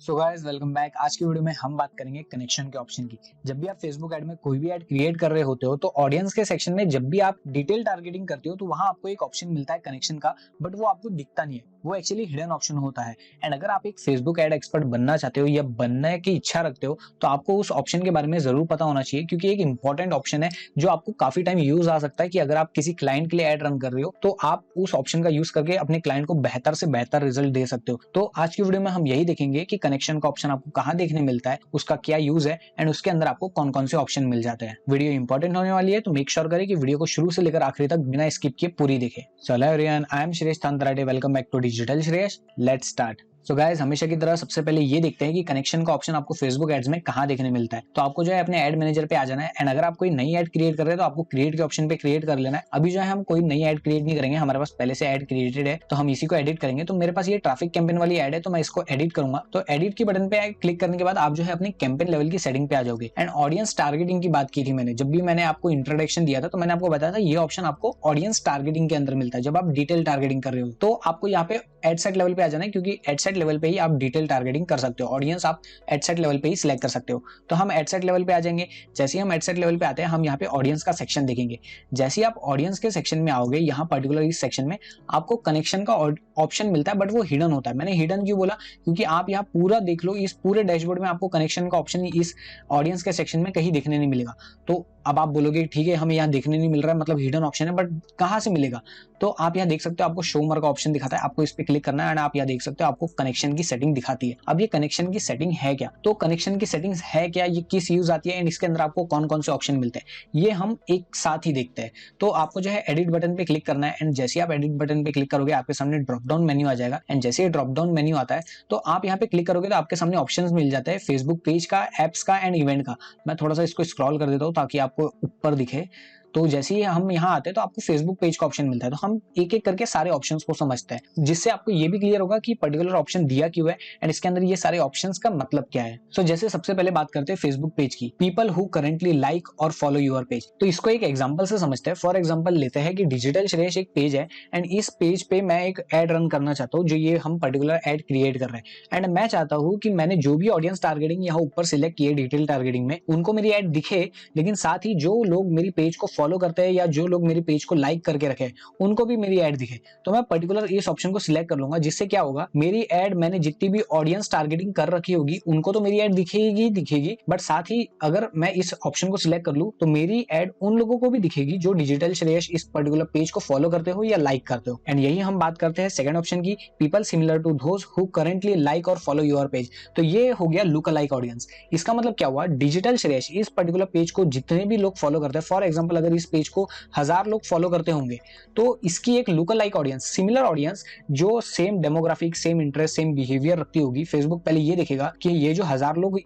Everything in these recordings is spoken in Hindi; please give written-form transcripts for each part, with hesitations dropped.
So guys welcome back. आज की वीडियो में हम बात करेंगे कनेक्शन के ऑप्शन की। जब भी आप फेसबुक ऐड में कोई भी ऐड क्रिएट कर रहे होते हो तो ऑडियंस के सेक्शन में जब भी आप डिटेल टारगेटिंग करते हो तो वहां आपको एक ऑप्शन मिलता है कनेक्शन का, बट वो आपको दिखता नहीं है, वो एक्चुअली हिडन ऑप्शन होता है। एंड अगर आप एक फेसबुक ऐड एक्सपर्ट बनना चाहते हो या बनने की इच्छा रखते हो तो आपको उस ऑप्शन के बारे में जरूर पता होना चाहिए, क्योंकि एक इंपॉर्टेंट ऑप्शन है जो आपको काफी टाइम यूज आ सकता है कि अगर आप किसी क्लाइंट के लिए ऐड रन कर रहे हो तो आप उस ऑप्शन का यूज करके अपने क्लाइंट को बेहतर से बेहतर रिजल्ट दे सकते हो। तो आज की वीडियो में हम यही देखेंगे कि कनेक्शन का ऑप्शन आपको कहां देखने मिलता है, उसका क्या यूज है एंड उसके अंदर आपको कौन कौन से ऑप्शन मिल जाते हैं। वीडियो इंपॉर्टेंट होने वाली है तो मेक श्योर करें कि वीडियो को शुरू से लेकर आखिरी तक बिना स्किप किए पूरी देखें। So hello everyone, I am Shreyas Tantarate, welcome back to digital Shreyas. Let's start. So guys, हमेशा की तरह सबसे पहले ये देखते हैं कि कनेक्शन का ऑप्शन आपको फेसबुक एड्स में कहां देखने मिलता है। तो आपको जो है अपने एड मैनेजर पे आ जाना है एंड अगर आप कोई नई एड क्रिएट कर रहे हैं तो आपको क्रिएट के ऑप्शन पे क्रिएट कर लेना है। अभी जो है हम कोई नई एड क्रिएट नहीं करेंगे, हमारे पास पहले से एड क्रिएटेड है तो हम इसी को एडिट करेंगे। तो मेरे पास ये ट्रैफिक कैंपेन वाली एड है तो मैं इसको एडिट करूंगा। तो एडिट की बटन पे क्लिक करने के बाद आप जो है अपनी कैंपेन लेवल की सेटिंग पे आ जाओगे। एंड ऑडियंस टारगेटिंग की बात की थी मैंने, जब भी मैंने आपको इंट्रोडक्शन दिया था तो मैंने आपको बताया था ये ऑप्शन आपको ऑडियंस टारगेटिंग के अंदर मिलता है। जब आप डिटेल टारगेटिंग कर रहे हो तो आपको यहाँ पे एड सेट लेवल पे आ जाना है, क्योंकि एड सेट लेवल पे ही आप डिटेल टारगेटिंग कर सकते हो। ऑडियंस आप एड सेट लेवल पे ही सिलेक्ट कर सकते हो। तो हम एड सेट लेवल पे आ जाएंगे। जैसे ही हम एड सेट लेवल पे आते हैं हम यहाँ पे ऑडियंस का सेक्शन देखेंगे। जैसे ही आप ऑडियंस के सेक्शन में आओगे, यहाँ पर्टिकुलर इस सेक्शन में आपको कनेक्शन का ऑप्शन मिलता है, बट वो हिडन होता है। मैंने हिडन क्यों बोला, क्योंकि आप यहाँ पूरा देख लो, इस पूरे डैशबोर्ड में आपको कनेक्शन का ऑप्शन इस ऑडियंस के सेक्शन में कहीं देखने नहीं मिलेगा। तो अब आप बोलोगे ठीक है हमें यहाँ देखने नहीं मिल रहा है, मतलब हिडन ऑप्शन है, बट कहाँ से मिलेगा? तो आप यहाँ देख सकते हो, आपको शो मोर का ऑप्शन दिखाता है, आपको इस पे क्लिक करना है एंड आप यहाँ देख सकते हो आपको कनेक्शन की सेटिंग दिखाती है। अब ये कनेक्शन की सेटिंग है क्या, तो कनेक्शन की सेटिंग्स है क्या, ये किस यूज आती है एंड इसके अंदर आपको कौन कौन से ऑप्शन मिलते हैं, ये हम एक साथ ही देखते हैं। तो आपको जो है एडिट बटन पे क्लिक करना है एंड जैसे आप एडिट बटन पे क्लिक करोगे आपके सामने ड्रॉप डाउन मेन्यू आ जाएगा। एंड जैसे ये ड्रॉप डाउन मेन्यू आता है तो आप यहाँ पे क्लिक करोगे तो आपके सामने ऑप्शंस मिल जाते हैं फेसबुक पेज का, एप्स का एंड इवेंट का। मैं थोड़ा सा इसको स्क्रॉल कर देता हूँ ताकि आपको ऊपर दिखे। तो जैसे ही हम यहाँ आते हैं तो आपको फेसबुक पेज का ऑप्शन मिलता है। तो हम एक एक करके सारे ऑप्शंस को समझते हैं, जिससे आपको ये भी क्लियर होगा कि पर्टिकुलर ऑप्शन दिया क्यों है एंड इसके अंदर ये सारे ऑप्शंस का मतलब क्या है। सो जैसे सबसे पहले बात करते हैं फेसबुक पेज की, पीपल हु करेंटली लाइक और फॉलो यूर पेज। तो इसको एक एग्जांपल से समझते हैं। फॉर एग्जांपल लेते हैं कि डिजिटल श्रेयस एक पेज है एंड इस पेज पे मैं एक एड रन करना चाहता हूँ, जो ये हम पर्टिकुलर एड क्रिएट कर रहे हैं। एंड मैं चाहता हूँ कि मैंने जो भी ऑडियंस टारगेटिंग यहाँ ऊपर सिलेक्ट किए डिटेल टारगेटिंग में, उनको मेरी एड दिखे, लेकिन साथ ही जो लोग मेरी पेज को फॉलो करते हैं या जो लोग मेरी पेज को लाइक करके रखे उनको भी मेरी ऐड दिखे। तो मैं पर्टिकुलर इस ऑप्शन को सिलेक्ट कर लूंगा, जिससे क्या होगा, मेरी ऐड मैंने जितनी भी ऑडियंस टारगेटिंग कर रखी होगी उनको तो मेरी ऐड दिखेगी, बट साथ ही अगर मैं इस ऑप्शन को सिलेक्ट कर लूं तो मेरी ऐड उन लोगों को भी दिखेगी जो डिजिटल श्रेयस इस पर्टिकुलर पेज को फॉलो करते हो या लाइक करते हो। एंड यही हम बात करते हैं सेकंड ऑप्शन की, people similar to those who currently like और फॉलो योर पेज। तो ये हो गया लुक अलाइक ऑडियंस। इसका मतलब क्या हुआ, डिजिटल श्रेयस इस पर्टिकुलर पेज को जितने भी लोग फॉलो करते हैं, फॉर एग्जाम्पल अगर इस पेज को 1000 लोग फॉलो करते होंगे तो इसकी एक look alike audience, similar audience जो same demographic, same interest, same behaviour रखती होगी, फेसबुक पहले ये देखेगा कि ये जो 1000 लोग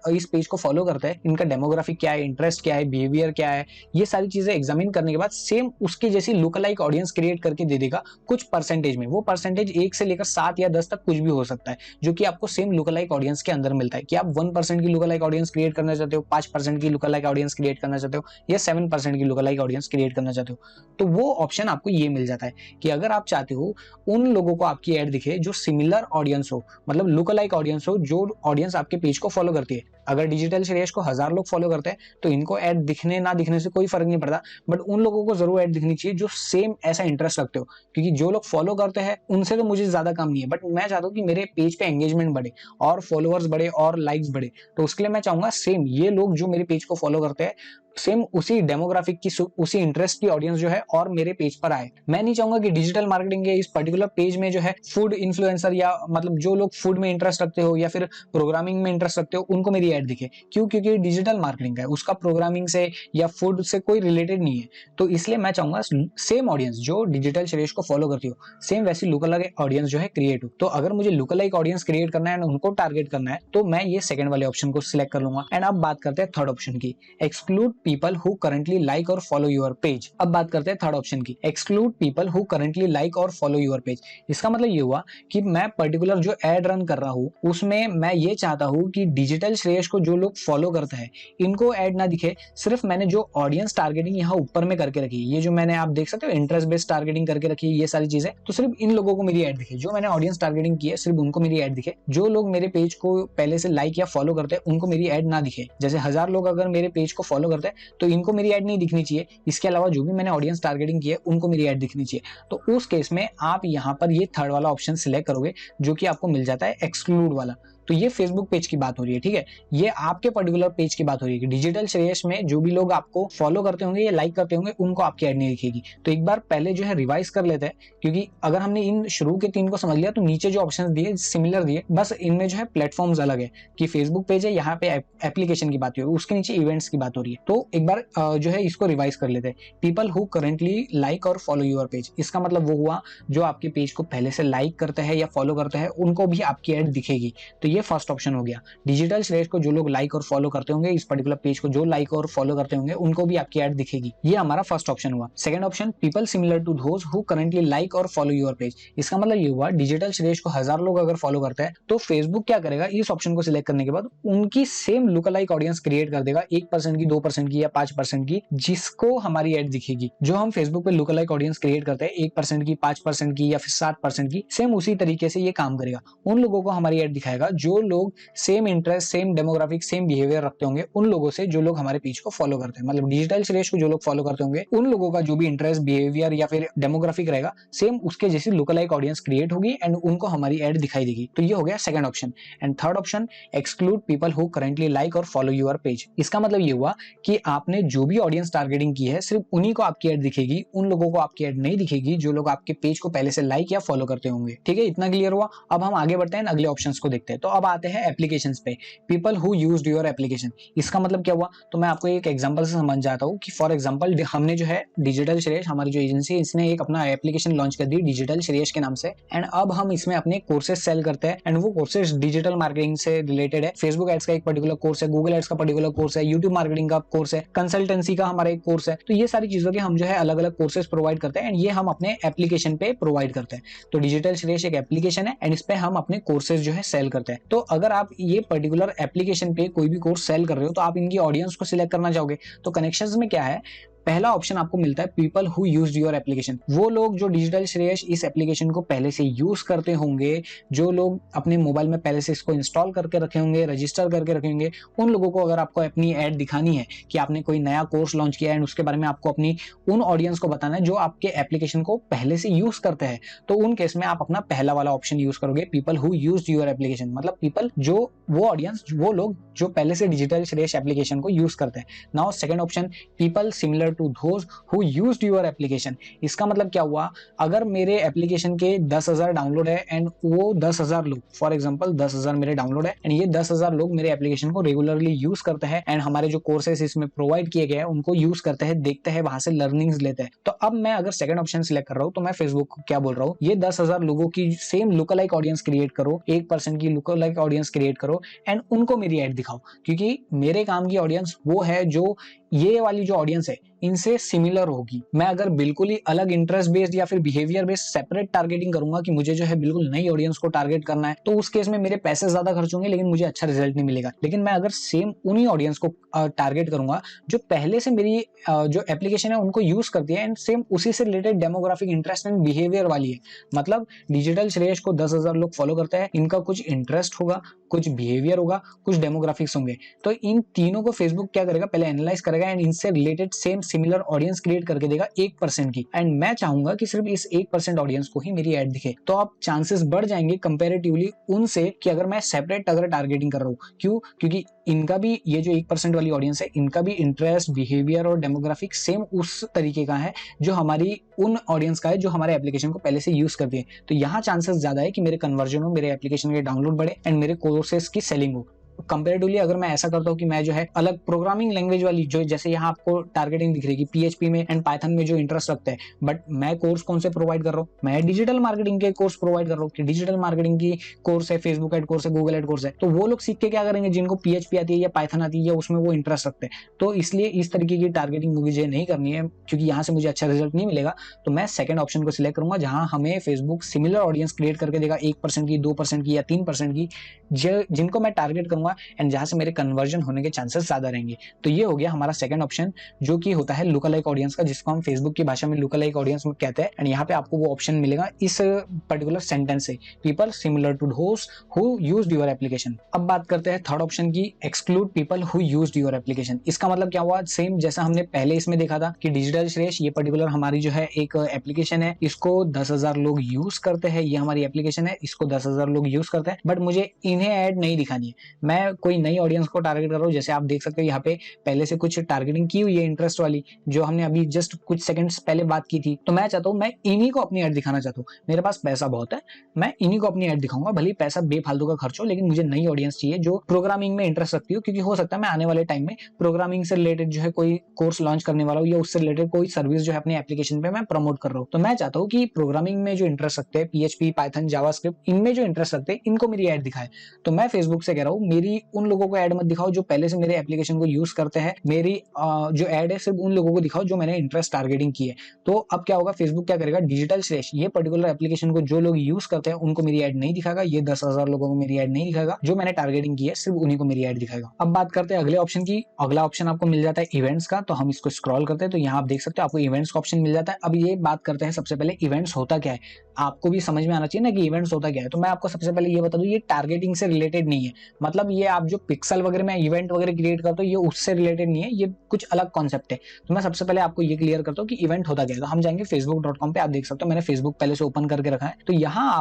इस पेज को फॉलो करते हैं इनका डेमोग्राफिक क्या है, इंटरेस्ट क्या है, बिहेवियर क्या है, ये सारी चीजें एग्जामिन करने के बाद सेम उसकी जैसी लुक अलाइक ऑडियंस क्रिएट करके दे देगा कुछ परसेंटेज में। वो परसेंटेज 1 से लेकर 7 या 10 तक कुछ भी हो सकता है, जो कि आपको सेम लुक अलाइक ऑडियंस के अंदर मिलता है। कि आप 1% की लुक अलाइक ऑडियंस क्रिएट करना चाहते हो, 5% की लुक अलाइक ऑडियंस क्रिएट करना चाहते हो या 7% की लुक अलाइक ऑडियंस क्रिएट करना चाहते हो, तो वो ऑप्शन आपको ये मिल जाता है कि अगर आप चाहते हो उन लोगों को आपकी ऐड दिखे जो सिमिलर ऑडियंस हो, मतलब लुक अलाइक ऑडियंस हो, जो ऑडियंस आपके पेज को फॉलो करती है। अगर डिजिटल श्रेयस को 1000 लोग फॉलो करते हैं तो इनको ऐड दिखने ना दिखने से कोई फर्क नहीं पड़ता, बट उन लोगों को जरूर ऐड दिखनी चाहिए जो सेम ऐसा इंटरेस्ट रखते हो, क्योंकि जो लोग फॉलो करते हैं उनसे तो मुझे ज्यादा काम नहीं है, बट मैं चाहता हूँ कि मेरे पेज पे एंगेजमेंट बढ़े और फॉलोअर्स बढ़े और लाइक्स बढ़े। तो उसके लिए मैं चाहूंगा सेम ये लोग जो मेरे पेज को फॉलो करते हैं सेम उसी डेमोग्राफिक की, उसी इंटरेस्ट की ऑडियंस जो है और मेरे पेज पर आए। मैं नहीं चाहूंगा कि डिजिटल मार्केटिंग के इस पर्टिकुलर पेज में जो है फूड इन्फ्लुएंसर या मतलब जो लोग फूड में इंटरेस्ट रखते हो या फिर प्रोग्रामिंग में इंटरेस्ट रखते हो उनको मेरी ऐड दिखे। क्यों? क्योंकि डिजिटल मार्केटिंग है, उसका प्रोग्रामिंग से या फूड से कोई रिलेटेड नहीं है। तो इसलिए मैं चाहूंगा सेम ऑडियंस जो डिजिटल श्रेयस को फॉलो करती हो सेम वैसी लुक अलाइक ऑडियंस जो है क्रिएट हो। तो अगर मुझे लुक अलाइक ऑडियंस क्रिएट करना है, उनको टारगेट करना है, तो मैं ये सेकंड वाले ऑप्शन को सिलेक्ट कर लूंगा। एंड अब बात करते हैं थर्ड ऑप्शन की, exclude people who currently like और फॉलो योर पेज। अब बात करते हैं थर्ड ऑप्शन की, exclude people who currently like और फॉलो योर पेज। इसका मतलब ये हुआ कि मैं पर्टिकुलर जो एड रन कर रहा हूँ उसमें मैं ये चाहता हूँ कि डिजिटल श्रेयस को जो लोग फॉलो करते हैं इनको एड ना दिखे, सिर्फ मैंने जो ऑडियंस टारगेटिंग यहाँ ऊपर में करके रखी है, ये जो मैंने आप देख सकते हो इंटरेस्ट बेस्ड टारगेटिंग करके रखी है, ये सारी चीजें, तो सिर्फ इन लोगों को मेरी एड दिखे, जो मैंने ऑडियंस टारगेटिंग की है सिर्फ उनको मेरी एड दिखे, जो लोग मेरे पेज को पहले से लाइक या फॉलो करते हैं उनको मेरी एड ना दिखे। जैसे 1000 लोग अगर मेरे पेज को फॉलो करते हैं तो इनको मेरी एड नहीं दिखनी चाहिए, इसके अलावा जो भी मैंने ऑडियंस टारगेटिंग की है उनको मेरी एड दिखनी चाहिए। तो उस केस में आप यहाँ पर ये थर्ड वाला ऑप्शन सिलेक्ट करोगे जो कि आपको मिल जाता है एक्सक्लूड वाला। तो ये फेसबुक पेज की बात हो रही है, ठीक है, ये आपके पर्टिकुलर पेज की बात हो रही है कि डिजिटल श्रेयस में जो भी लोग आपको फॉलो करते होंगे या लाइक करते होंगे उनको आपकी एड नहीं दिखेगी। तो एक बार पहले जो है रिवाइज कर लेते हैं, क्योंकि अगर हमने इन शुरू के 3 को समझ लिया तो नीचे जो ऑप्शंस दिए सिमिलर दिए, बस इनमें जो है प्लेटफॉर्म्स अलग है कि फेसबुक पेज है, यहाँ पे एप्लीकेशन की बात हो रही है, उसके नीचे इवेंट्स की बात हो रही है। तो एक बार जो है इसको रिवाइज कर लेते हैं, पीपल हु करेंटली लाइक और फॉलो योर पेज, इसका मतलब वो हुआ जो आपके पेज को पहले से लाइक करते हैं या फॉलो करते हैं उनको भी आपकी एड दिखेगी। तो ये फर्स्ट ऑप्शन हो गया, डिजिटल श्रेयस को जो लोग लाइक और फॉलो करते होंगे, इस पर्टिकुलर पेज को जो लाइक और फॉलो करते होंगे उनको भी आपकी एड दिखेगी, ये हमारा फर्स्ट ऑप्शन हुआ। Second option, people similar to those who currently like और फॉलो योर पेज, इसका मतलब ये हुआ डिजिटल श्रेयस को 1000 लोग अगर फॉलो करते हैं तो फेसबुक क्या करेगा, इस ऑप्शन को सिलेक्ट करने के बाद उनकी same look alike audience create कर देगा, 1% की, 2% की या 5% की, जिसको हमारी एड दिखेगी। जो हम फेसबुक पे लुक अलाइक ऑडियंस क्रिएट करते हैं 1% की, 5% की या फिर 7% की, सेम उसी तरीके से ये काम करेगा, उन लोगों को हमारी एड दिखाएगा जो लोग same interest, same demographic, same behaviour रखते होंगे उन लोगों से जो लोग हमारे पेज को फॉलो करते हैं। मतलब डिजिटल श्रेयस को जो लोग फॉलो करते होंगे उन लोगों का जो भी इंटरेस्ट, बिहेवियर या फिर डेमोग्राफिक रहेगा सेम उसके जैसी लुक अलाइक ऑडियंस क्रिएट होगी एंड उनको हमारी एड दिखाई देगी। तो ये हो गया second option. And third option, exclude people who currently like और फॉलो योर पेज, इसका मतलब ये हुआ कि आपने जो भी ऑडियंस टारगेटिंग की है सिर्फ उन्हीं को आपकी एड दिखेगी, उन लोगों को आपकी एड नहीं दिखेगी जो लोग आपके पेज को पहले से लाइक या फॉलो करते होंगे। ठीक है, इतना क्लियर हुआ। अब हम आगे बढ़ते हैं, अगले ऑप्शंस को देखते हैं। तो अब आते हैं एप्लीकेशंस पे, people who used your application, इसका मतलब क्या हुआ, तो मैं आपको एक एग्जांपल से समझ जाता हूँ कि फॉर एग्जांपल हमने जो है डिजिटल श्रेयस, हमारी जो एजेंसी है, इसने एक अपना एप्लीकेशन लॉन्च कर दी डिजिटल श्रेयस के नाम से, एंड अब हम इसमें अपने कोर्सेज सेल करते हैं एंड वो कोर्सेज डिजिटल मार्केटिंग से रिलेटेड है। फेसबुक एड्स का एक पर्टिकुलर कोर्स है, गूगल एड्स का पर्टिकुलर कोर्स है, यूट्यूब मार्केटिंग का कोर्स है, कंसल्टेंसी का हमारा एक कोर्स है। तो ये सारी चीजों के हम जो है अलग अलग कोर्सेज प्रोवाइड करते हैं एंड ये हम अपने एप्लीकेशन पे प्रोवाइड करते हैं। तो डिजिटल श्रेयस एक एप्लीकेशन है एंड इस पे हम अपने कोर्सेज जो है सेल करते हैं। तो अगर आप ये पर्टिकुलर एप्लीकेशन पे कोई भी कोर्स सेल कर रहे हो तो आप इनकी ऑडियंस को सिलेक्ट करना चाहोगे। तो कनेक्शंस में क्या है, पहला ऑप्शन आपको मिलता है people who used your application, वो लोग जो डिजिटल श्रेयस इस एप्लीकेशन को पहले से यूज करते होंगे, जो लोग अपने मोबाइल में पहले से इसको इंस्टॉल करके रखे होंगे, रजिस्टर करके रखे होंगे, उन लोगों को अगर आपको अपनी ऐड दिखानी है कि आपने कोई नया कोर्स लॉन्च किया है एंड उसके बारे में आपको अपनी उन ऑडियंस को बताना है जो आपके एप्लीकेशन को पहले से यूज करते हैं, तो उन केस में आप अपना पहला वाला ऑप्शन यूज करोगे, people who used your application, मतलब पीपल जो वो ऑडियंस, वो लोग जो पहले से डिजिटल श्रेयस एप्लीकेशन को यूज करते हैं। Now second option, people similar to those who used your application, इसका मतलब क्या हुआ, अगर मेरे एप्लीकेशन के 10,000 डाउनलोड है एंड वो 10,000 लोग, फॉर एग्जांपल 10,000 मेरे डाउनलोड है एंड ये 10,000 लोग मेरे एप्लीकेशन को रेगुलरली यूज करते हैं एंड हमारे जो कोर्सेस इसमें प्रोवाइड किए गए हैं उनको यूज करते हैं, देखते हैं, वहां से लर्निंग्स लेते हैं। तो अब मैं अगर सेकंड ऑप्शन सिलेक्ट कर रहा हूं तो मैं फेसबुक को क्या बोल रहा हूँ, ये 10,000 लोगों की same look alike audience create करो, 1% की लुक अलाइक ऑडियंस क्रिएट करो एंड उनको मेरी ऐड दिखाओ, क्योंकि मेरे काम की ऑडियंस वो है जो ये वाली जो ऑडियंस है इनसे सिमिलर होगी। मैं अगर बिल्कुल ही अलग इंटरेस्ट बेस्ड या फिर बिहेवियर बेस्ड सेपरेट टारगेटिंग करूंगा कि मुझे जो है बिल्कुल नई ऑडियंस को टारगेट करना है, तो उस केस में मेरे पैसे ज्यादा खर्च होंगे लेकिन मुझे अच्छा रिजल्ट नहीं मिलेगा। लेकिन मैं अगर सेम उन्हीं ऑडियंस को टारगेट करूंगा जो पहले से मेरी जो एप्लीकेशन है उनको यूज करती है एंड सेम उसी से related demographic interest and behaviour वाली है, मतलब डिजिटल श्रेयस को 10,000 लोग फॉलो करते हैं, इनका कुछ इंटरेस्ट होगा, कुछ बिहेवियर होगा, कुछ डेमोग्राफिक्स होंगे, तो इन तीनों को फेसबुक क्या करेगा, पहले एनालाइज करेगा एंड इनसे related same similar audience create करके देगा 1% की, एंड मैं चाहूंगा कि सिर्फ इस 1% ऑडियंस को ही मेरी ऐड दिखे। तो अब चांसेस बढ़ जाएंगे कंपैरेटिवली उनसे कि अगर मैं सेपरेट अगर टारगेटिंग कर रहा हूँ। क्यों? क्योंकि इनका भी, ये जो 1% वाली ऑडियंस है, इनका भी इंटरेस्ट, बिहेवियर और डेमोग्राफिक सेम उस तरीके का है जो हमारी उन ऑडियंस का है जो हमारे एप्लीकेशन को पहले से यूज करती है। तो यहाँ चांसेस ज्यादा है कि मेरे कन्वर्जन हो, मेरे एप्लीकेशन के डाउनलोड बढ़े एंड मेरे कोर्सेस की सेलिंग हो। कंपैरेटिवली अगर मैं ऐसा करता हूँ कि मैं जो है अलग प्रोग्रामिंग लैंग्वेज वाली, जो जैसे यहाँ आपको टारगेटिंग दिख रही है कि पीएचपी में एंड पाइथन में जो इंटरेस्ट रखते हैं, बट मैं कोर्स कौन से प्रोवाइड कर रहा हूँ, मैं डिजिटल मार्केटिंग के कोर्स प्रोवाइड कर रहा हूँ कि डिजिटल मार्केटिंग की कोर्स है, फेसबुक एड कोर्स है, गूगल एड कोर्स है। तो वो लोग सीख के क्या करेंगे, जिनको पीएचपी आती है या पाइथन आती है या उसमें वो इंटरेस्ट रखते हैं। तो इसलिए इस तरीके की टारगेटिंग मुझे नहीं करनी है, क्योंकि यहाँ से मुझे अच्छा रिजल्ट नहीं मिलेगा। तो मैं सेकंड ऑप्शन को सिलेक्ट करूंगा, जहां हमें फेसबुक सिमिलर ऑडियंस क्रिएट करके देगा, 1% की, 2% की या 3% की, जिनको मैं टारगेट करूंगा एंड जहां से मेरे कन्वर्जन होने के चांसेस ज्यादा रहेंगे। तो ये हो गया हमारा सेकंड ऑप्शन, जो कि होता है लुकलाइक ऑडियंस का, जिसको हम फेसबुक की भाषा में लुकलाइक ऑडियंस कहते हैं। एंड यहाँ पे आपको वो ऑप्शन मिलेगा इस पर्टिकुलर सेंटेंस से, people similar to those who used your application. अब बात करते हैं थर्ड ऑप्शन की, exclude people who used your application. इसका मतलब क्या हुआ, सेम जैसा हमने पहले इसमें देखा था कि डिजिटल श्रेष्ठ, ये पर्टिकुलर हमारी जो है एक एप्लीकेशन है, इसको 10,000 लोग यूज करते हैं, ये हमारी एप्लीकेशन है, इसको 10,000 लोग यूज करते हैं, बट मुझे इन्हें ऐड नहीं दिखानी है। मैं कोई नई ऑडियंस को टारगेट कर रहा हूँ, जैसे आप देख सकते हो यहाँ पे पहले से कुछ टारगेटिंग की हुई है इंटरेस्ट वाली, जो हमने अभी जस्ट कुछ सेकंड्स पहले बात की थी। तो मैं चाहता हूँ, मैं इन्हीं को अपनी ऐड दिखाना चाहता हूँ, मेरे पास पैसा बहुत है, मैं इन्हीं को अपनी ऐड दिखाऊंगा, भले पैसा बेफालतू का खर्च हो, लेकिन मुझे नई ऑडियंस चाहिए जो प्रोग्रामिंग में इंटरेस्ट रखती हो, क्योंकि हो सकता है मैं आने वाले टाइम में प्रोग्रामिंग से रिलेटेड जो है कोई कोर्स लॉन्च करने वाला हूँ, या उससे रिलेटेड कोई सर्विस जो है अपने एप्लीकेशन पे मैं प्रमोट कर रहा हूँ। तो मैं चाहता हूँ कि प्रोग्रामिंग में जो इंटरेस्ट रखते हैं, पीएचपी, पाइथन, जावास्क्रिप्ट, इनमें जो इंटरेस्ट रखते हैं, इनको मेरी ऐड दिखाए। तो मैं फेसबुक से कह रहा हूँ, मेरी उन लोगों को ऐड मत दिखाओ जो पहले से मेरे एप्लीकेशन को यूज करते हैं, मेरी जो ऐड है सिर्फ उन लोगों को दिखाओ जो मैंने इंटरेस्ट टारगेटिंग की है। तो अब क्या होगा, फेसबुक क्या करेगा, डिजिटल श्रेष्ठ, ये पर्टिकुलर एप्लीकेशन को जो लोग यूज करते हैं उनको मेरी ऐड नहीं दिखाएगा, ये 10,000 लोगों को मेरी ऐड नहीं दिखाएगा, जो मैंने टारगेटिंग की है सिर्फ उन्हीं को मेरी ऐड दिखाएगा। अब बात करते हैं अगले ऑप्शन की। अगला ऑप्शन आपको मिल जाता है इवेंट्स का। तो हम इसको स्क्रॉल करते हैं, तो यहाँ आप देख सकते हो आपको इवेंट्स का ऑप्शन मिल जाता है। अब ये बात करते हैं सबसे पहले इवेंट्स होता क्या है, आपको भी समझ में आना चाहिए ना कि इवेंट्स होता क्या है। तो मैं आपको सबसे पहले ये बता दूं, ये टारगेटिंग से रिलेटेड नहीं है, मतलब ये आप जो पिक्सल वगैरह में इवेंट वगैरह क्रिएट करते हो, ये उससे रिलेटेड नहीं है, ये कुछ अलग कॉन्सेप्ट है। तो मैं सबसे पहले आपको ये क्लियर करता हूँ कि इवेंट होता क्या है। तो हम जाएंगे facebook.com पे, आप देख सकते हो मैंने फेसबुक पहले से ओपन करके रखा है। तो यहाँ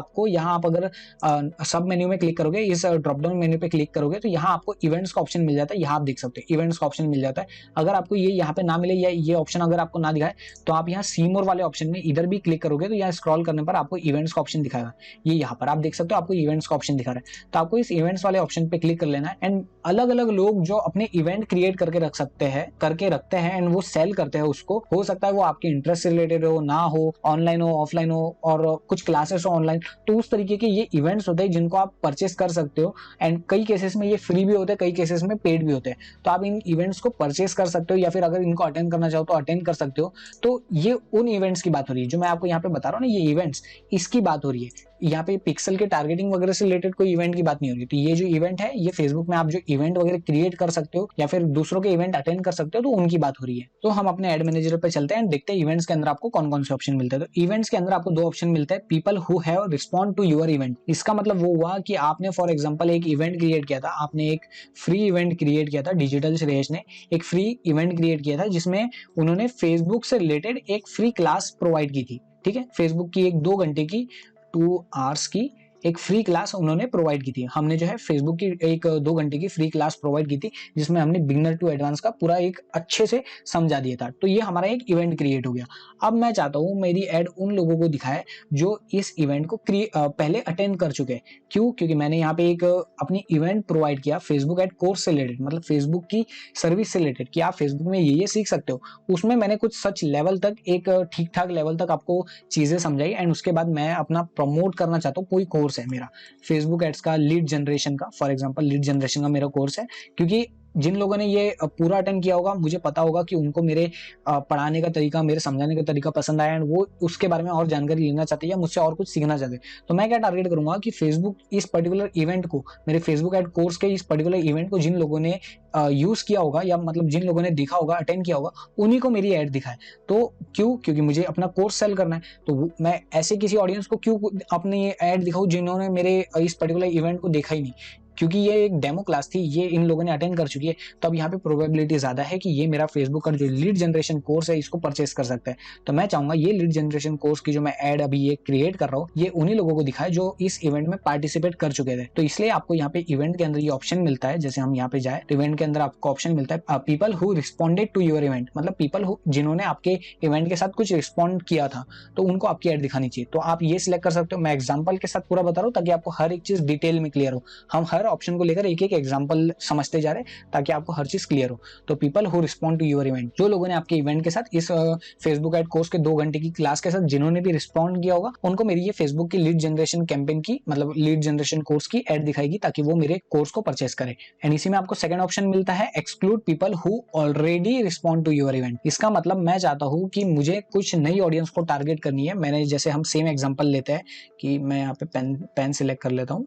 आप अगर सब मेन्यू में क्लिक करोगे, इस ड्रॉप डाउन मेन्यू पे क्लिक करोगे, तो यहाँ आपको इवेंट्स का ऑप्शन मिल जाता है। यहाँ आप देख सकते हो इवेंट्स का ऑप्शन मिल जाता है। अगर आपको ये यहाँ पे ना मिले या ये ऑप्शन अगर आपको ना दिखाए, तो आप यहाँ सी मोर वाले ऑप्शन में इधर भी क्लिक करोगे, तो यहाँ स्क्रॉल करने पर आपको इवेंट्स का ऑप्शन दिखाएगा। ये यहाँ पर आप देख सकते हो आपको इवेंट्स का ऑप्शन दिखा रहा है। तो आपको इस इवेंट्स वाले ऑप्शन पे क्लिक कर लेना है। एंड अलग अलग लोग जो अपने इवेंट क्रिएट करके रखते हैं एंड वो सेल करते हैं उसको, हो सकता है वो आपके इंटरेस्ट से रिलेटेड हो, ना हो, ऑनलाइन हो, ऑफलाइन हो, और कुछ क्लासेस हो ऑनलाइन। तो उस तरीके के ये इवेंट्स होते हैं जिनको आप परचेस कर सकते हो। एंड कई केसेस में ये फ्री भी होते हैं, कई केसेस में पेड भी होते हैं। तो आप इन इवेंट्स को परचेस कर सकते हो, या फिर अगर इनको अटेंड करना चाहो तो अटेंड कर सकते हो। तो ये उन इवेंट्स की बात हो रही है जो मैं आपको यहाँ पे बता रहा हूँ ना, ये इवेंट्स, इसकी बात हो रही है। यहाँ पे पिक्सल के टारगेटिंग वगैरह से रिलेटेड कोई इवेंट की बात नहीं हो रही। तो ये जो इवेंट है, ये फेसबुक में आप जो इवेंट वगैरह क्रिएट कर सकते हो या फिर दूसरों के इवेंट अटेंड कर सकते हो, तो उनकी बात हो रही है। तो हम अपने एड मैनेजर पे चलते हैं, देखते हैं इवेंट्स के अंदर आपको कौन कौन से ऑप्शन मिलते हैं। तो इवेंट्स के अंदर आपको दो ऑप्शन मिलते हैं, people who have respond to your event. इसका मतलब वो हुआ कि आपने फॉर एग्जाम्पल एक इवेंट क्रिएट किया था, आपने एक फ्री इवेंट क्रिएट किया था, डिजिटल श्रेयस ने एक फ्री इवेंट क्रिएट किया था जिसमें उन्होंने फेसबुक से रिलेटेड एक फ्री क्लास प्रोवाइड की थी। ठीक है, फेसबुक की एक 2 घंटे की 2 आवर्स की एक फ्री क्लास उन्होंने प्रोवाइड की थी। हमने जो है फेसबुक की एक 2 घंटे की फ्री क्लास प्रोवाइड की थी, जिसमें हमने बिगिनर टू एडवांस का पूरा एक अच्छे से समझा दिया था। तो ये हमारा एक इवेंट क्रिएट हो गया। अब मैं चाहता हूँ मेरी एड उन लोगों को दिखाए जो इस इवेंट को पहले अटेंड कर चुके हैं। क्यों? क्योंकि मैंने यहाँ पे एक अपनी इवेंट प्रोवाइड किया फेसबुक एड कोर्स से रिलेटेड, मतलब फेसबुक की सर्विस से रिलेटेड, कि आप फेसबुक में ये सीख सकते हो। उसमें मैंने कुछ सच लेवल तक, एक ठीक ठाक लेवल तक आपको चीजें समझाई। एंड उसके बाद मैं अपना प्रमोट करना चाहता हूँ, कोई कोर्स है मेरा फेसबुक एड्स का, लीड जनरेशन का, फॉर एग्जांपल लीड जनरेशन का मेरा कोर्स है। क्योंकि जिन लोगों ने ये पूरा अटेंड किया होगा, मुझे पता होगा कि उनको मेरे पढ़ाने का तरीका, मेरे समझाने का तरीका पसंद आया, एंड वो उसके बारे में और जानकारी लेना चाहते हैं या मुझसे और कुछ सीखना चाहते हैं। तो मैं क्या टारगेट करूंगा कि फेसबुक इस पर्टिकुलर इवेंट को, मेरे फेसबुक एड कोर्स के इस पर्टिकुलर इवेंट को जिन लोगों ने यूज किया होगा, या मतलब जिन लोगों ने देखा होगा, अटेंड किया होगा, उन्हीं को मेरी एड दिखाए। तो क्यों? क्योंकि मुझे अपना कोर्स सेल करना है। तो मैं ऐसे किसी ऑडियंस को क्यों अपनी एड दिखाऊं जिन्होंने मेरे इस पर्टिकुलर इवेंट को देखा ही नहीं, क्योंकि ये एक डेमो क्लास थी, ये इन लोगों ने अटेंड कर चुकी है। तो अब यहाँ पे प्रोबेबिलिटी ज्यादा है कि ये मेरा फेसबुक का जो लीड जनरेशन कोर्स है इसको परचेस कर सकता है। तो मैं चाहूंगा ये लीड जनरेशन कोर्स की जो मैं एड अभी ये क्रिएट कर रहा हूँ, ये उन्हीं लोगों को दिखाए जो इस इवेंट में पार्टिसिपेट कर चुके थे। तो इसलिए आपको यहाँ पे इवेंट के अंदर ये ऑप्शन मिलता है। जैसे हम यहाँ पे जाए तो इवेंट के अंदर आपको ऑप्शन मिलता है people who responded to your event, मतलब पीपल हु, जिन्होंने आपके इवेंट के साथ कुछ रिस्पॉन्ड किया था, तो उनको आपकी एड दिखानी चाहिए। तो आप ये सिलेक्ट कर सकते हो। मैं एग्जाम्पल के साथ पूरा बता रहा हूँ ताकि आपको हर एक चीज डिटेल में क्लियर हो। हम हर ऑप्शन को लेकर एक एक एग्जांपल समझते जा रहे हैं ताकि आपको हर चीज क्लियर हो। तो people who respond to your event, जो लोगों ने आपके इवेंट के साथ इस फेसबुक एड कोर्स के 2 घंटे की क्लास के साथ जिन्होंने भी रिस्पॉन्ड किया होगा, उनको मेरी ये फेसबुक की लीड जनरेशन कैंपेन की मतलब लीड जनरेशन कोर्स की एड दिखाएगी ताकि वो मेरे कोर्स को परचेस करे। एंड इसी में आपको सेकंड ऑप्शन मिलता है exclude people who already respond to your event. इसका मतलब मैं चाहता हूं कि मुझे कुछ नई ऑडियंस को टारगेट करनी है। मैंने जैसे हम सेम एग्जांपल लेते हैं कि मैं यहाँ पे पेन सिलेक्ट कर लेता हूं।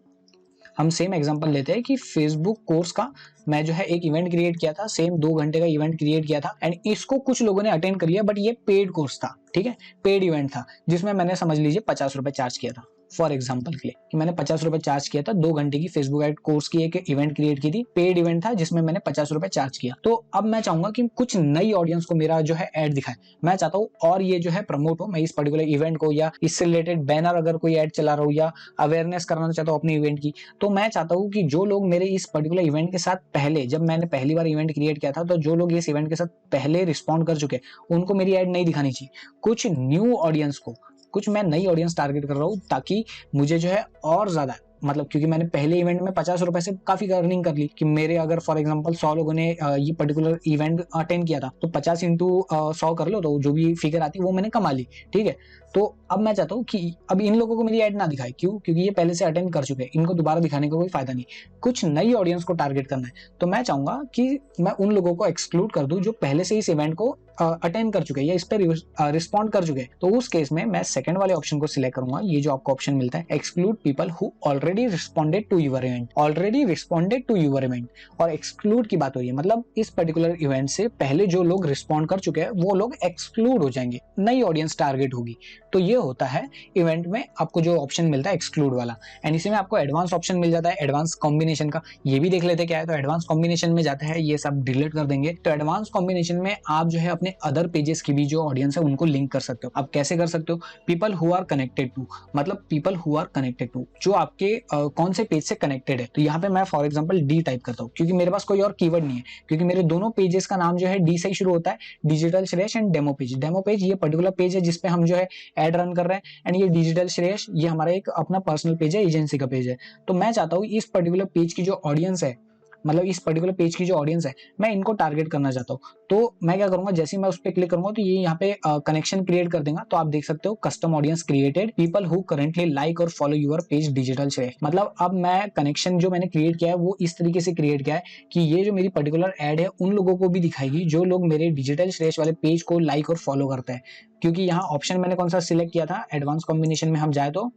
हम सेम एग्जांपल लेते हैं कि फेसबुक कोर्स का मैं जो है एक इवेंट क्रिएट किया था, सेम 2 घंटे का इवेंट क्रिएट किया था एंड इसको कुछ लोगों ने अटेंड किया, बट ये पेड कोर्स था, ठीक है, पेड इवेंट था जिसमें मैंने समझ लीजिए 50 रुपए चार्ज किया था फॉर एग्जाम्पल के लिए, कि मैंने 50 रुपए चार्ज किया था 2 घंटे की फेसबुक एड कोर्स की एक इवेंट क्रिएट की थी, पेड इवेंट था जिसमें मैंने 50 रुपए चार्ज किया। तो अब मैं चाहूंगा कि कुछ नई ऑडियंस को मेरा जो है एड दिखाए, मैं चाहता हूँ और ये जो है प्रमोट हो, मैं इस पर्टिकुलर इवेंट को या इससे रिलेटेड बैनर अगर कोई एड चला रहा हूँ या अवेयरनेस कराना चाहता हूँ अपने इवेंट की, तो मैं चाहता हूँ कि जो लोग मेरे इस पर्टिकुलर इवेंट के साथ पहले, जब मैंने पहली बार इवेंट क्रिएट किया था, तो जो लोग इस इवेंट के साथ पहले रिस्पॉन्ड कर चुके उनको मेरी एड नहीं दिखानी चाहिए। कुछ न्यू ऑडियंस को, कुछ मैं नई ऑडियंस टारगेट कर रहा हूँ ताकि मुझे जो है और ज्यादा, मतलब क्योंकि मैंने पहले इवेंट में 50 रुपए से काफी अर्निंग कर ली कि मेरे अगर फॉर एग्जांपल 100 लोगों ने ये पर्टिकुलर इवेंट अटेंड किया था तो 50 इंटू 100 कर लो तो जो भी फिगर आती है वो मैंने कमा ली, ठीक है। तो अब मैं चाहता हूँ कि अब इन लोगों को मेरी ऐड ना दिखाए, क्यों? क्योंकि ये पहले से अटेंड कर चुके हैं, इनको दोबारा दिखाने का कोई फायदा नहीं। कुछ नई ऑडियंस को टारगेट करना है, तो मैं चाहूंगा कि मैं उन लोगों को एक्सक्लूड कर दूं जो पहले से इस इवेंट को अटेंड कर चुके हैं या इस पर रिस्पॉन्ड कर चुके हैं। तो उस केस में मैं सेकंड वाले ऑप्शन को सिलेक्ट करूंगा, ये जो आपको ऑप्शन मिलता है exclude people who already responded to your event, already responded to your event. और एक्सक्लूड की बात हो रही है, मतलब इस पर्टिकुलर इवेंट से पहले जो लोग रिस्पॉन्ड कर चुके हैं वो लोग एक्सक्लूड हो जाएंगे, नई ऑडियंस टारगेट होगी। तो ये होता है इवेंट में आपको जो ऑप्शन मिलता है एक्सक्लूड वाला। एंड इसी में आपको एडवांस ऑप्शन मिल जाता है एडवांस कॉम्बिनेशन का, ये भी देख लेते क्या है। तो एडवांस कॉम्बिनेशन में जाता है, ये सब डिलीट कर देंगे। तो एडवांस कॉम्बिनेशन में आप जो है अपने अदर पेजेस की भी जो ऑडियंस है उनको लिंक कर सकते हो। आप कैसे कर सकते हो? People who are connected to, मतलब people who are connected to, जो आपके कौन से पेज से कनेक्टेड है। तो यहाँ पे मैं फॉर एग्जांपल डी टाइप करता हूँ क्योंकि मेरे पास कोई और कीवर्ड नहीं है, क्योंकि मेरे दोनों पेजेस का नाम जो है डी से ही शुरू होता है, digital Shreyas and demo page. Demo page ये पर्टिकुलर पेज है जिसपे हम जो है एड रन कर रहे हैं, एंड ये डिजिटल श्रेयस ये हमारा एक अपना पर्सनल पेज है, एजेंसी का पेज है। तो मैं चाहता हूँ इस पर्टिकुलर पेज की जो ऑडियंस है, मतलब इस पर्टिकुलर पेज की जो ऑडियंस है, मैं इनको टारगेट करना चाहता हूँ। तो मैं क्या करूंगा, जैसे ही मैं उस पर क्लिक करूंगा तो ये यहाँ पे कनेक्शन क्रिएट कर देगा। तो आप देख सकते हो custom audience created, people who currently like और follow your page digital Shreyas. मतलब अब मैं कनेक्शन जो मैंने क्रिएट किया है वो इस तरीके से क्रिएट किया है कि ये जो मेरी पर्टिकुलर एड है उन लोगों को भी दिखाएगी जो लोग मेरे डिजिटल श्रेयस वाले पेज को लाइक और फॉलो करते हैं। क्योंकि यहाँ ऑप्शन मैंने कौन सा सिलेक्ट किया था, एडवांस कॉम्बिनेशन में हम जाए तो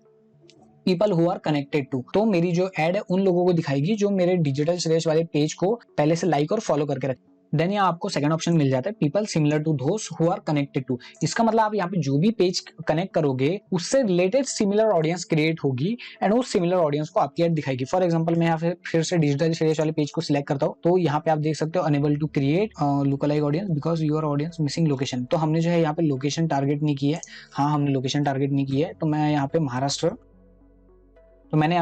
people who are connected to, तो मेरी जो एड है उन लोगों को दिखाएगी जो मेरे डिजिटल श्रेयस वाले पेज को पहले से लाइक और फॉलो करके रखते। देन यहाँ आपको सेकंड ऑप्शन मिल जाता है people similar to those who are connected to. इसका मतलब आप यहाँ पे जो भी पेज कनेक्ट करोगे उससे रिलेटेड सिमिलर ऑडियंस क्रिएट होगी एंड उस सिमिलर ऑडियंस को आपकी एड दिखाएगी। फॉर एग्जांपल मैं यहाँ फिर से डिजिटल श्रेयस वाले पेज को सिलेक्ट करता हूँ, तो यहाँ पे आप देख सकते हो enable to create lookalike audience because your audience missing location. तो हमने जो है यहाँ पे लोकेशन टारगेट नहीं की है, हाँ हमने लोकेशन टारगेट नहीं की है। तो मैं यहाँ पे महाराष्ट्र मैंने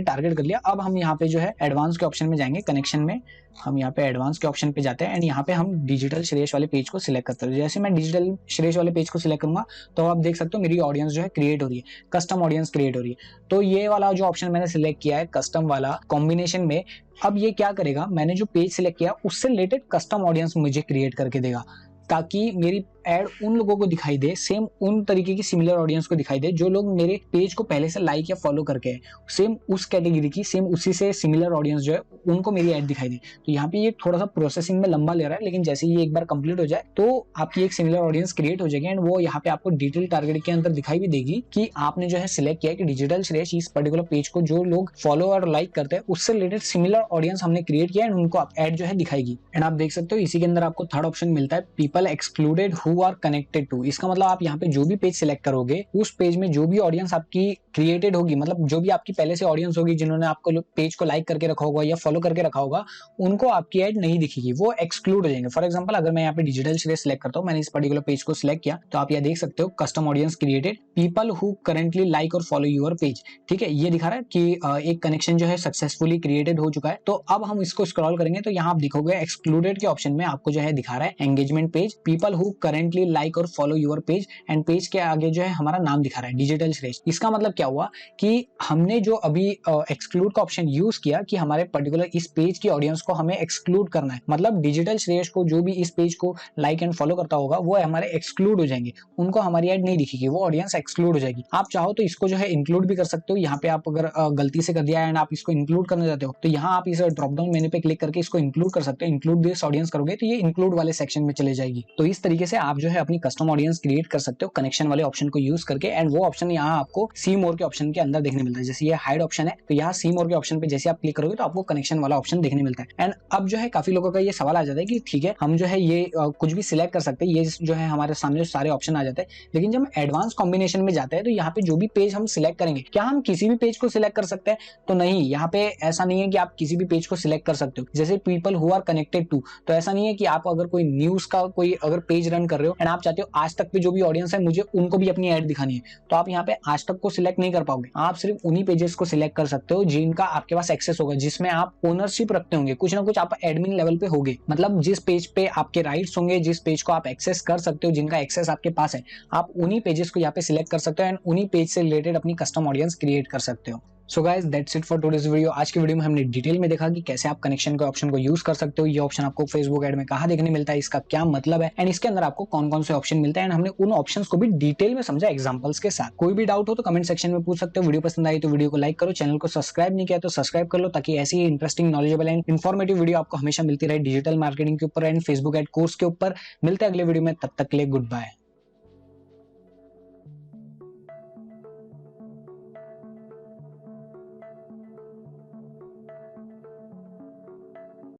टारगेट कर लिया। अब हम यहाँ पे जो है एडवांस के ऑप्शन में जाएंगे, कनेक्शन में हम यहाँ पे एडवांस के ऑप्शन पे जाते हैं एंड यहाँ पे हम डिजिटल श्रेयस वाले पेज को सिलेक्ट करते हैं। जैसे मैं डिजिटल श्रेयस वाले पेज को सिलेक्ट करूंगा तो आप देख सकते हो मेरी ऑडियंस जो है क्रिएट हो रही है, कस्टम ऑडियंस क्रिएट हो रही है। तो ये वाला जो ऑप्शन मैंने सिलेक्ट किया है कस्टम वाला कॉम्बिनेशन में, अब ये क्या करेगा, मैंने जो पेज सिलेक्ट किया उससे रिलेटेड कस्टम ऑडियंस मुझे क्रिएट करके देगा ताकि मेरी एड उन लोगों को दिखाई दे, सेम उन तरीके की सिमिलर ऑडियंस को दिखाई दे जो लोग मेरे पेज को पहले से लाइक या फॉलो करके है, सेम उस कैटेगरी की, सेम उसी से सिमिलर ऑडियंस जो है उनको मेरी एड दिखाई दे। तो यहाँ पे ये थोड़ा सा प्रोसेसिंग में लंबा ले रहा है, लेकिन जैसे ये एक बार कंप्लीट हो जाए तो आपकी एक सिमिलर ऑडियंस क्रिएट हो जाएगी एंड वो यहाँ पे आपको डिटेल टारगेट के अंदर दिखाई भी देगी कि आपने जो है सिलेक्ट किया कि डिजिटल श्रेयस इस पर्टिकुलर पेज को जो लोग फॉलो और लाइक करते हैं उससे रिलेटेड सिमिलर ऑडियंस हमने क्रिएट किया एंड उनको एड जो है दिखाएगी। एंड आप देख सकते हो इसी के अंदर आपको थर्ड ऑप्शन मिलता है people excluded who are connected to. इसका मतलब आप यहाँ पे जो भी पेज सिलेक्ट करोगे उस पेज में जो भी ऑडियंस आपकी क्रिएटेड होगी, मतलब जो भी आपकी पहले से ऑडियंस होगी जिन्होंने आपको पेज को लाइक करके रखा होगा या फॉलो करके रखा होगा, उनको आपकी एड नहीं दिखेगी, वो एक्सक्लूड हो जाएंगे। फॉर एग्जांपल अगर मैं यहाँ पे डिजिटल श्रेयस सिलेक्ट करता हूँ, मैंने इस पर्टिकुलर पेज को सिलेक्ट किया तो आप यहाँ देख सकते हो custom audience created people who currently like और फॉलो यूर पेज। ठीक है, ये दिखा रहा है कि एक कनेक्शन जो है सक्सेसफुली क्रिएटेड हो चुका है। तो अब हम इसको स्क्रॉल करेंगे तो यहाँ आप दिखोगे एक्सक्लूडेड के ऑप्शन में आपको जो है दिखा रहा है engagement page people who currently frequently like और follow your page, and page के आगे जो है हमारा नाम दिखा रहा है डिजिटल श्रेष्ठ। इसका मतलब क्या हुआ कि हमने जो अभी एक्सक्लूड का ऑप्शन यूज किया कि हमारे पर्टिकुलर इस पेज की ऑडियंस को हमें एक्सक्लूड करना है, मतलब डिजिटल श्रेष्ठ को जो भी इस पेज को लाइक एंड फॉलो करता होगा वो हमारे एक्सक्लूड हो जाएंगे, उनको हमारी ऐड नहीं दिखेगी, वो ऑडियंस एक्सक्लूड हो जाएगी। आप चाहो तो इसको जो है इंक्लूड भी कर सकते हो। यहाँ पे आप अगर गलती से कर दिया एंड आप इसको इंक्लूड करना चाहते हो तो यहाँ आप इस ड्रॉप डाउन मेन्यू पे क्लिक करके इसको इंक्लूड कर सकते हो। इंक्लूड दिस ऑडियंस करोगे तो ये इंक्लूड वाले सेक्शन में चले जाएगी। तो इस तरीके से आप जो है अपनी कस्टम ऑडियंस क्रिएट कर सकते हो कनेक्शन वाले ऑप्शन को यूज करके, एंड वो ऑप्शन यहाँ आपको सी मोर के ऑप्शन के अंदर देखने मिलता है। जैसे ये हाइड ऑप्शन है तो यहाँ सी मोर के ऑप्शन पे जैसे आप क्लिक करोगे तो आपको कनेक्शन वाला ऑप्शन देखने मिलता है। एंड अब जो है काफी लोगों का ये सवाल आ जाता है कि ठीक है हम जो है ये कुछ भी सिलेक्ट कर सकते हैं, ये जो है हमारे सामने जो सारे ऑप्शन आ जाते हैं, लेकिन जब हम एडवांस कॉम्बिनेशन में जाते हैं तो यहाँ पे जो भी पेज हम सिलेक्ट करेंगे, क्या हम किसी भी पेज को सिलेक्ट कर सकते हैं? तो नहीं, यहाँ पे ऐसा नहीं है कि आप किसी भी पेज को सिलेक्ट कर सकते हो। जैसे people who are connected to, तो ऐसा नहीं है कि आप अगर कोई न्यूज का कोई अगर पेज रन कर रहे हो एंड आप चाहते हो आज तक पे जो भी ऑडियंस है मुझे उनको भी अपनी ऐड दिखानी है, तो आप यहाँ पे आज तक को सिलेक्ट नहीं कर पाओगे। आप सिर्फ उन्हीं पेजेस को सिलेक्ट कर सकते हो जिनका आपके पास एक्सेस होगा, जिसमें आप ओनरशिप रखते होंगे, कुछ ना कुछ आप एडमिन लेवल पे होगे, मतलब जिस पेज पे आपके राइट्स होंगे, जिस पेज को आप एक्सेस कर सकते हो, जिनका एक्सेस आपके पास है, आप उन्हीं पेजेस को यहाँ पे सिलेक्ट कर सकते हो एंड उन्हीं पेज से रिलेटेड अपनी कस्टम ऑडियंस क्रिएट कर सकते हो। So guys that's it for today's video. आज की वीडियो में हमने डिटेल में देखा कि कैसे आप कनेक्शन के ऑप्शन को यूज कर सकते हो, ये ऑप्शन आपको फेसबुक ऐड में कहाँ देखने मिलता है, इसका क्या मतलब है, एंड इसके अंदर आपको कौन कौन से ऑप्शन मिलते हैं, एंड हमने उन ऑप्शंस को भी डिटेल में समझा एग्जांपल्स के साथ। कोई भी डाउट हो तो कमेंट सेक्शन में पूछ सकते हो। वीडियो पसंद आई तो वीडियो को लाइक करो, चैनल को सब्सक्राइब नहीं किया तो सब्सक्राइब कर लो, ताकि ऐसी ही interesting, knowledgeable and informative video आपको हमेशा मिलती रहे डिजिटल मार्केटिंग के ऊपर एंड फेसबुक ऐड कोर्स के ऊपर। मिलते हैं अगले वीडियो में, तब तक के लिए गुड बाय।